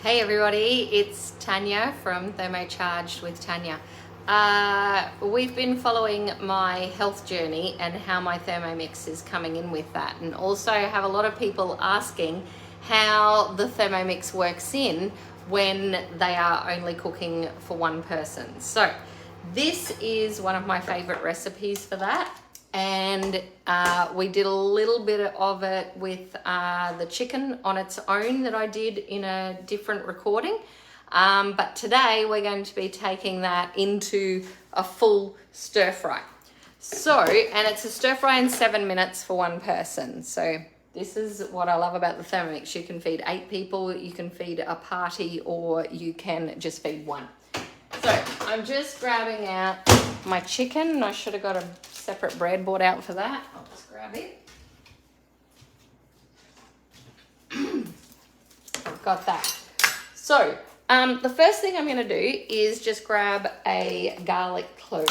Hey everybody, it's Tanya from ThermoCharged with Tanya. We've been following my health journey and how my Thermomix is coming in with that, and also have a lot of people asking how the Thermomix works in when they are only cooking for one person. So this is one of my favorite recipes for that. And we did a little bit of it with the chicken on its own that I did in a different recording. But today we're going to be taking that into a full stir fry. So, and it's a stir fry in 7 minutes for one person. So this is what I love about the Thermomix. You can feed 8 people, you can feed a party, or you can just feed one. So I'm just grabbing out my chicken. I should have got a separate breadboard out for that. I'll just grab it. Got that. So the first thing I'm going to do is just grab a garlic clove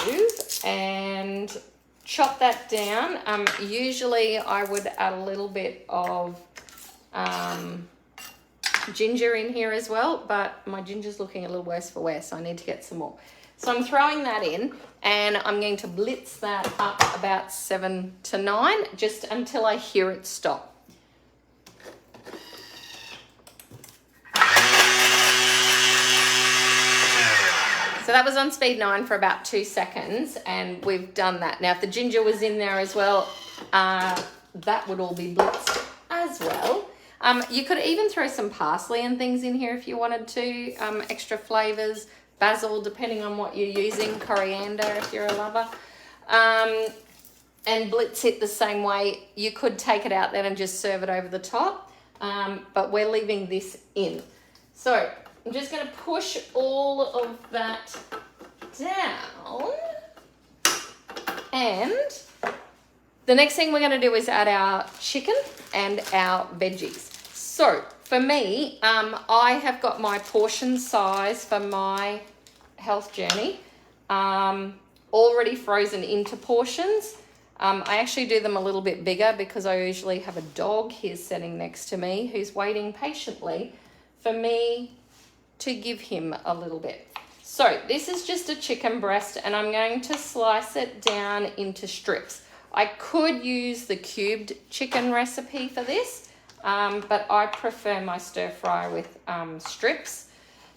and chop that down. Usually I would add a little bit of ginger in here as well, but my ginger's looking a little worse for wear, so I need to get some more. So I'm throwing that in, and I'm going to blitz that up about 7 to 9, just until I hear it stop. So that was on speed 9 for about 2 seconds, and we've done that. Now, if the ginger was in there as well, that would all be blitzed as well. You could even throw some parsley and things in here if you wanted to, extra flavors, basil, depending on what you're using, coriander if you're a lover, and blitz it the same way. You could take it out then and just serve it over the top, but we're leaving this in. So I'm just going to push all of that down, and the next thing we're going to do is add our chicken and our veggies. So for me, I have got my portion size for my health journey already frozen into portions. I actually do them a little bit bigger because I usually have a dog here sitting next to me who's waiting patiently for me to give him a little bit. So this is just a chicken breast, and I'm going to slice it down into strips. I could use the cubed chicken recipe for this, but I prefer my stir fry with strips.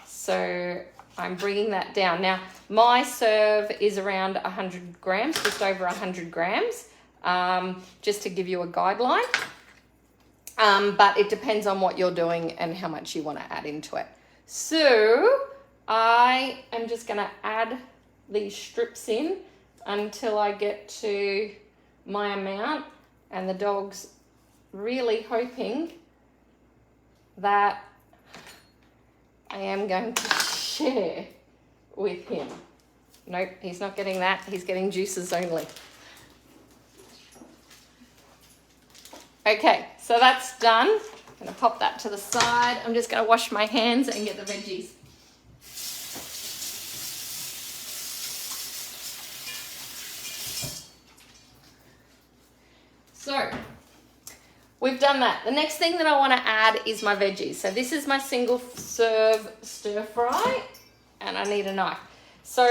So I'm bringing that down. Now, my serve is around 100 grams, just over 100 grams, just to give you a guideline. But it depends on what you're doing and how much you want to add into it. So I am just going to add these strips in until I get to my amount, and the dog's really hoping that I am going to share with him. Nope, he's not getting that. He's getting juices only. Okay, so that's done. I'm going to pop that to the side. I'm just going to wash my hands and get the veggies. So we've done that. The next thing that I want to add is my veggies. So this is my single serve stir fry, and I need a knife. So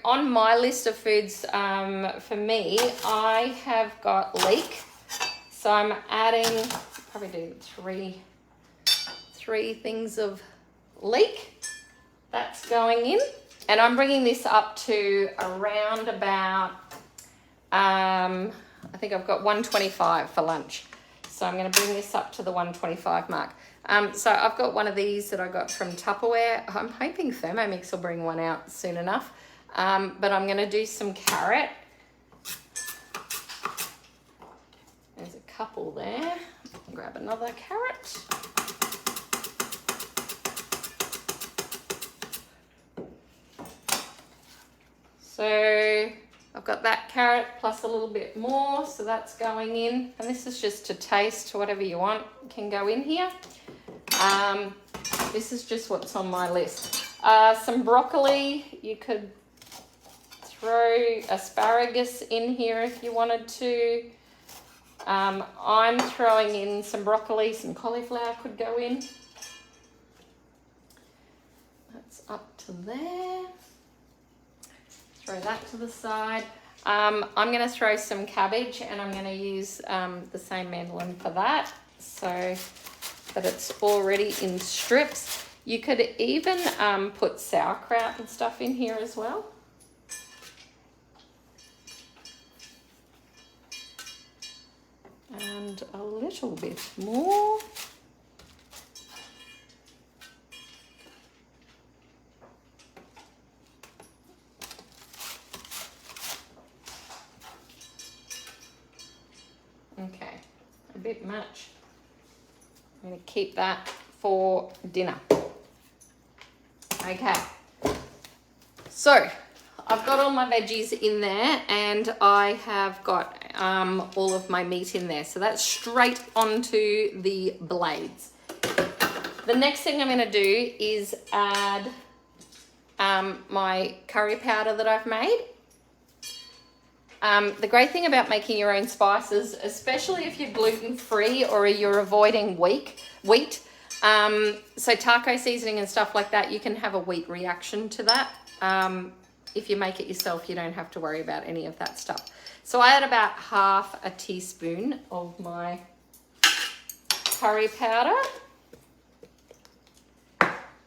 on my list of foods for me, I have got leek. So I'm adding, probably do three things of leek. That's going in. And I'm bringing this up to around about, I think I've got 125 for lunch. So I'm going to bring this up to the 125 mark. So I've got one of these that I got from Tupperware. I'm hoping Thermomix will bring one out soon enough. But I'm going to do some carrot. There's a couple there. I'll grab another carrot. So I've got that carrot plus a little bit more, so that's going in. And this is just to taste, whatever you want can go in here. This is just what's on my list. Some broccoli, you could throw asparagus in here if you wanted to. I'm throwing in some broccoli, some cauliflower could go in. up to there. Throw that to the side. I'm going to throw some cabbage, and I'm going to use the same mandolin for that, so that it's already in strips. You could even put sauerkraut and stuff in here as well. And a little bit more. Okay, a bit much. I'm going to keep that for dinner. Okay, so I've got all my veggies in there, and I have got all of my meat in there. So that's straight onto the blades. The next thing I'm going to do is add my curry powder that I've made. The great thing about making your own spices, especially if you're gluten-free or you're avoiding wheat, so taco seasoning and stuff like that, you can have a wheat reaction to that. If you make it yourself, you don't have to worry about any of that stuff. So I add about half a teaspoon of my curry powder.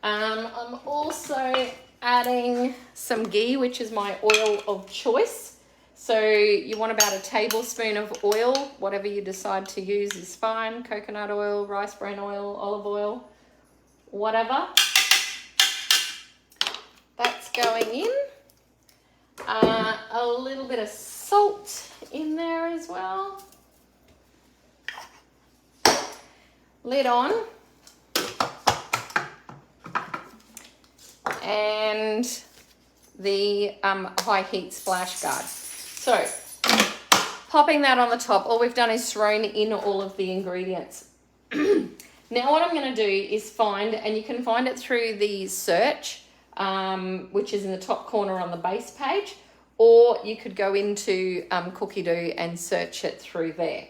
I'm also adding some ghee, which is my oil of choice. So you want about a tablespoon of oil. Whatever you decide to use is fine. Coconut oil, rice bran oil, olive oil, whatever. That's going in. A little bit of salt in there as well. Lid on. And the high heat splash guard. So, popping that on the top, all we've done is thrown in all of the ingredients. Now what I'm going to do is find, and you can find it through the search, which is in the top corner on the base page, or you could go into Cookie-Doo and search it through there.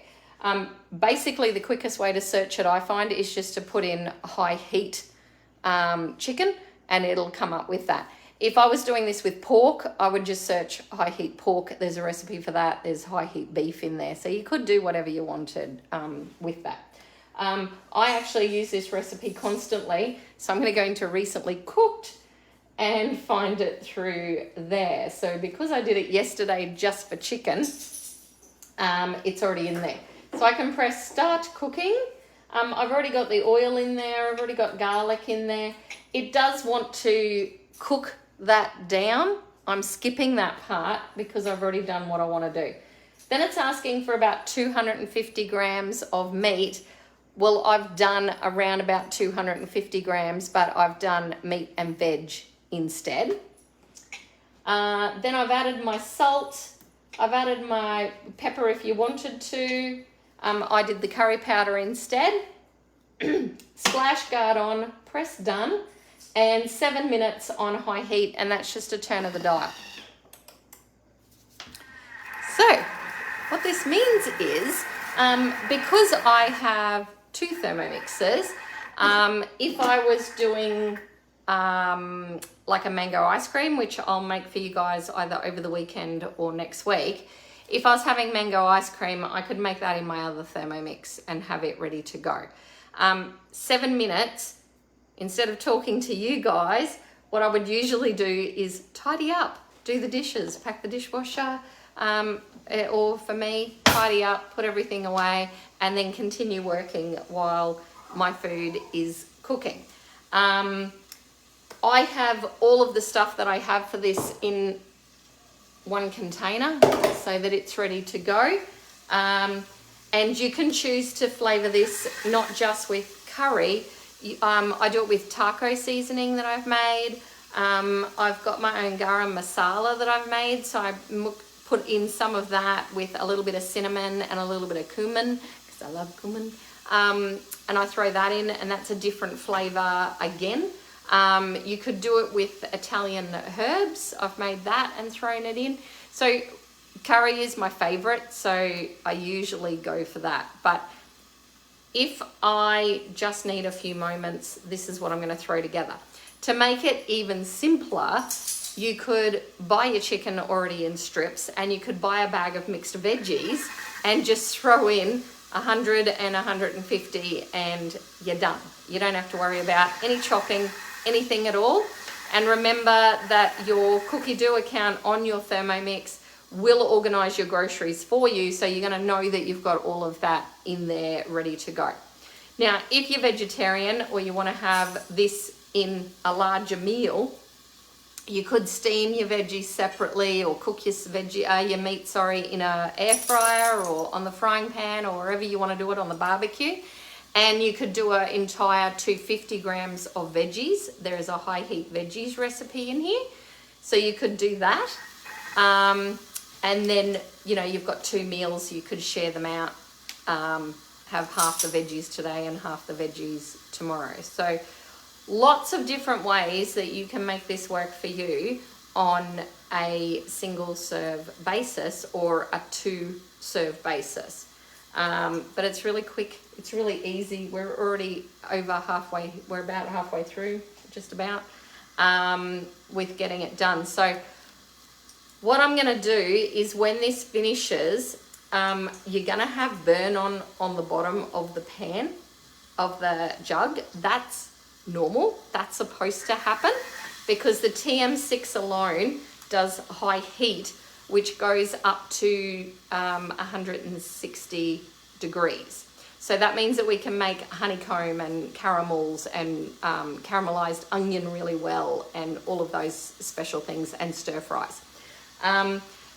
Basically, the quickest way to search it, I find, is just to put in high heat chicken, and it'll come up with that. If I was doing this with pork, I would just search high heat pork. There's a recipe for that. There's high heat beef in there. So you could do whatever you wanted with that. I actually use this recipe constantly. So I'm going to go into recently cooked and find it through there. So because I did it yesterday just for chicken, it's already in there. So I can press start cooking. I've already got the oil in there. I've already got garlic in there. It does want to cook that down. I'm skipping that part because I've already done what I want to do. Then it's asking for about 250 grams of meat. Well, I've done around about 250 grams, but I've done meat and veg instead. Then I've added my salt. I've added my pepper if you wanted to. I did the curry powder instead. Splash guard on, press done. And 7 minutes on high heat, and that's just a turn of the dial. So what this means is, because I have two Thermomixes, if I was doing like a mango ice cream, which I'll make for you guys either over the weekend or next week, if I was having mango ice cream, I could make that in my other Thermomix and have it ready to go. 7 minutes. Instead of talking to you guys, what I would usually do is tidy up, do the dishes, pack the dishwasher, or for me, tidy up, put everything away, and then continue working while my food is cooking. I have all of the stuff that I have for this in one container so that it's ready to go. And you can choose to flavor this not just with curry. I do it with taco seasoning that I've made. I've got my own garam masala that I've made, so I put in some of that with a little bit of cinnamon and a little bit of cumin, because I love cumin. And I throw that in, and that's a different flavor again. You could do it with Italian herbs. I've made that and thrown it in. So curry is my favorite, so I usually go for that. But if I just need a few moments, this is what I'm going to throw together. To make it even simpler, you could buy your chicken already in strips, and you could buy a bag of mixed veggies and just throw in 100 and 150 and you're done. You don't have to worry about any chopping, anything at all. And remember that your cookie dough account on your Thermomix will organize your groceries for you, so you're going to know that you've got all of that in there ready to go. Now, if you're vegetarian or you want to have this in a larger meal, you could steam your veggies separately or cook your meat in a air fryer or on the frying pan or wherever you want to do it, on the barbecue. And you could do an entire 250 grams of veggies. There is a high heat veggies recipe in here. So you could do that. And then, you know, you've got 2 meals, you could share them out, have half the veggies today and half the veggies tomorrow. So lots of different ways that you can make this work for you on a single serve basis or a 2 serve basis. But it's really quick, it's really easy. We're already we're about halfway through, just about, with getting it done. So what I'm gonna do is, when this finishes, you're gonna have burn on the bottom of the pan, of the jug. That's normal, that's supposed to happen, because the TM6 alone does high heat, which goes up to 160 degrees. So that means that we can make honeycomb and caramels and caramelized onion really well, and all of those special things, and stir fries.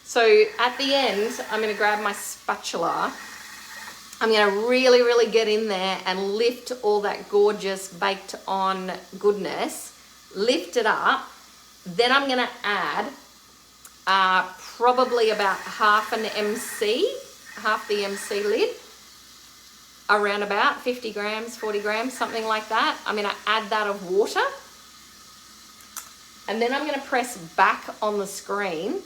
So at the end, I'm going to grab my spatula. I'm going to really, really get in there and lift all that gorgeous baked on goodness, lift it up. Then I'm going to add probably about half the MC lid, around about 50 grams, 40 grams, something like that. I'm going to add that of water. And then I'm going to press back on the screen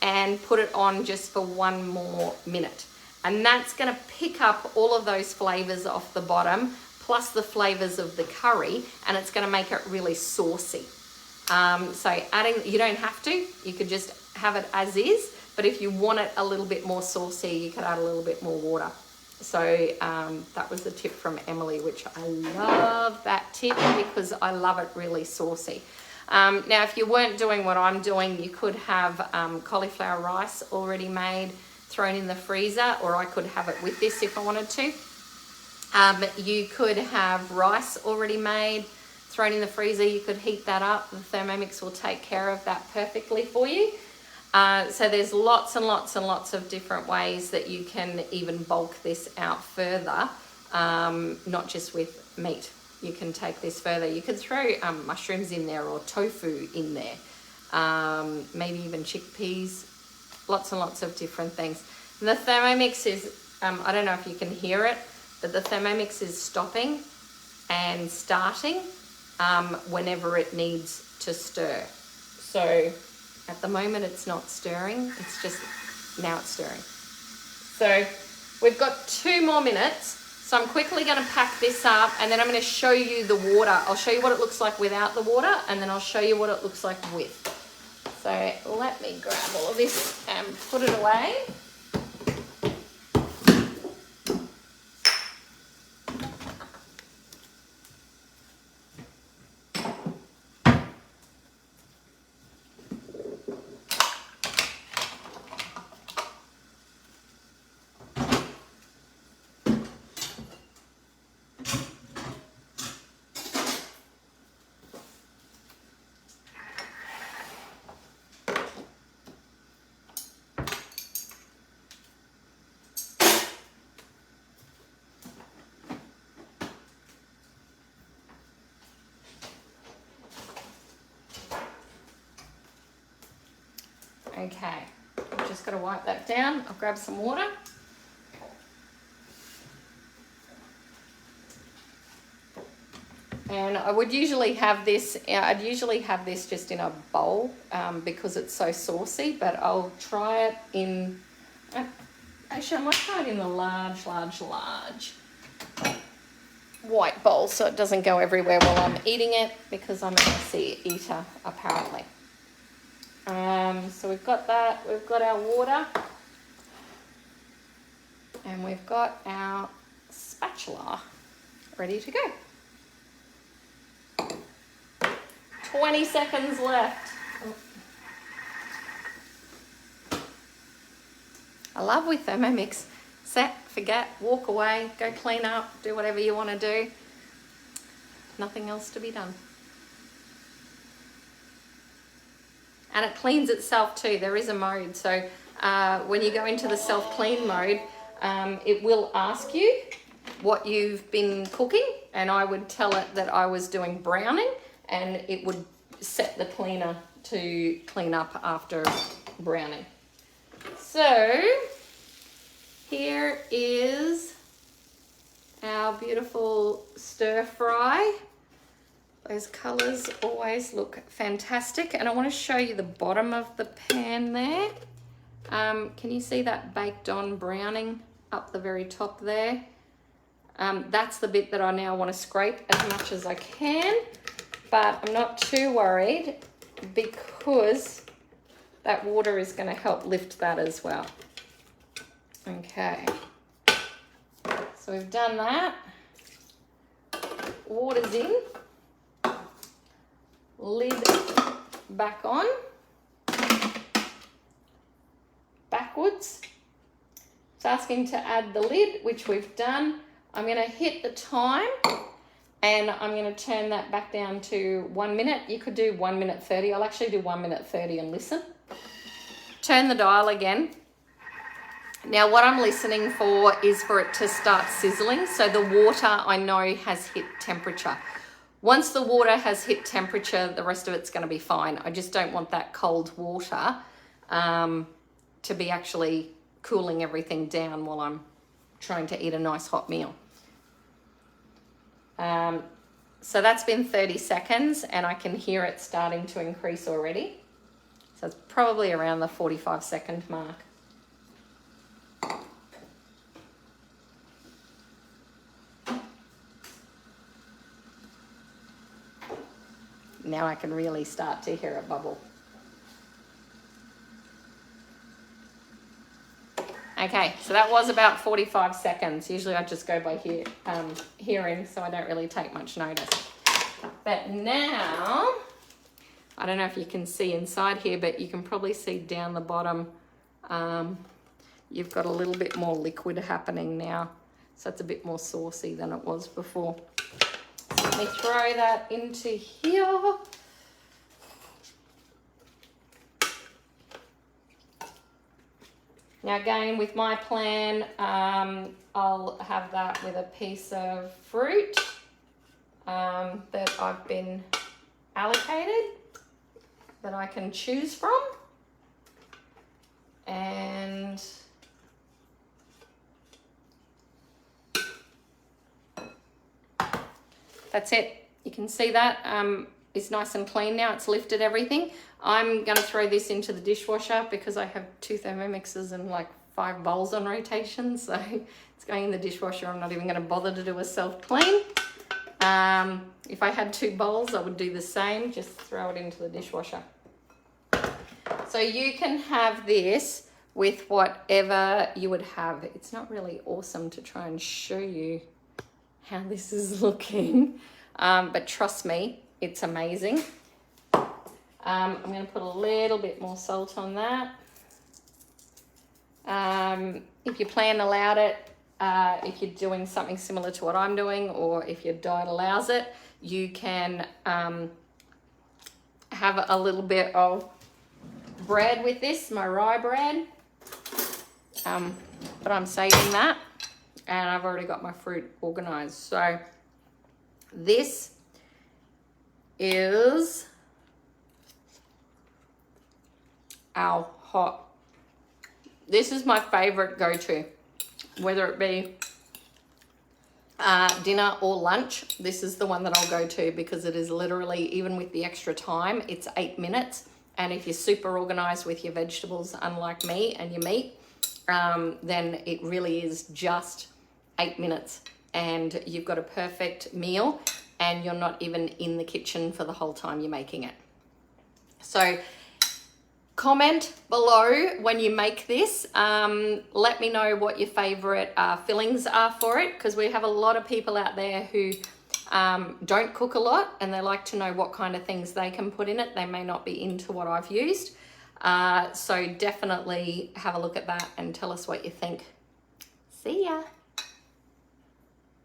and put it on just for 1 more minute. And that's going to pick up all of those flavors off the bottom, plus the flavors of the curry, and it's going to make it really saucy. So you don't have to, you could just have it as is, but if you want it a little bit more saucy, you could add a little bit more water. So that was the tip from Emily, which I love that tip because I love it really saucy. Now, if you weren't doing what I'm doing, you could have cauliflower rice already made, thrown in the freezer, or I could have it with this if I wanted to. You could have rice already made, thrown in the freezer. You could heat that up. The Thermomix will take care of that perfectly for you. So there's lots and lots and lots of different ways that you can even bulk this out further, not just with meat. You can take this further. You could throw mushrooms in there, or tofu in there, maybe even chickpeas, lots and lots of different things. And the Thermomix is, I don't know if you can hear it, but the Thermomix is stopping and starting whenever it needs to stir. So at the moment it's not stirring, it's just, now it's stirring. So we've got 2 more minutes. So I'm quickly going to pack this up, and then I'm going to show you the water. I'll show you what it looks like without the water, and then I'll show you what it looks like with. So let me grab all of this and put it away. Okay, I've just got to wipe that down. I'll grab some water. And I would usually have this, I'd usually have this just in a bowl because it's so saucy, but I'll try it in, actually I might try it in the large. white bowl so it doesn't go everywhere while I'm eating it, because I'm a messy eater apparently. So we've got that, we've got our water, and we've got our spatula ready to go. 20 seconds left. I love with Thermomix, set, forget, walk away, go clean up, do whatever you want to do. Nothing else to be done. And it cleans itself too. There is a mode. So when you go into the self-clean mode, it will ask you what you've been cooking, and I would tell it that I was doing browning, and it would set the cleaner to clean up after browning. So here is our beautiful stir fry. Those colours always look fantastic, and I want to show you the bottom of the pan there. Can you see that baked on browning up the very top there? That's the bit that I now want to scrape as much as I can, but I'm not too worried because that water is going to help lift that as well. Okay, so we've done that. Water's in. Lid back on. Backwards. It's asking to add the lid, which we've done. I'm going to hit the time, and I'm going to turn that back down to 1 minute. You could do 1 minute 30. I'll actually do 1 minute 30 and listen. Turn the dial again. Now what I'm listening for is for it to start sizzling. So the water I know has hit temperature. Once the water has hit temperature, the rest of it's going to be fine. I just don't want that cold water to be actually cooling everything down while I'm trying to eat a nice hot meal. So that's been 30 seconds, and I can hear it starting to increase already. So it's probably around the 45-second mark. Now I can really start to hear it bubble. Okay, so that was about 45 seconds. Usually I just go by hearing, so I don't really take much notice. But now, I don't know if you can see inside here, but you can probably see down the bottom, you've got a little bit more liquid happening now. So it's a bit more saucy than it was before. So let me throw that into here. Now again, with my plan, I'll have that with a piece of fruit that I've been allocated, that I can choose from. And that's it. You can see that it's nice and clean now. It's lifted everything. I'm going to throw this into the dishwasher because I have 2 Thermomixes and like 5 bowls on rotation. So it's going in the dishwasher. I'm not even going to bother to do a self-clean. If I had 2 bowls, I would do the same. Just throw it into the dishwasher. So you can have this with whatever you would have. It's not really awesome to try and show you how this is looking. But trust me, it's amazing. I'm going to put a little bit more salt on that. If your plan allowed it, if you're doing something similar to what I'm doing, or if your diet allows it, you can have a little bit of bread with this, my rye bread. But I'm saving that, and I've already got my fruit organized. So this is our hot. This is my favorite go-to, whether it be dinner or lunch. This is the one that I'll go to because it is literally, even with the extra time, it's 8 minutes. And if you're super organized with your vegetables, unlike me, and your meat, then it really is just 8 minutes and you've got a perfect meal, and you're not even in the kitchen for the whole time you're making it. So comment below when you make this. Let me know what your favorite fillings are for it, because we have a lot of people out there who don't cook a lot, and they like to know what kind of things they can put in it. They may not be into what I've used. So definitely have a look at that and tell us what you think. See ya.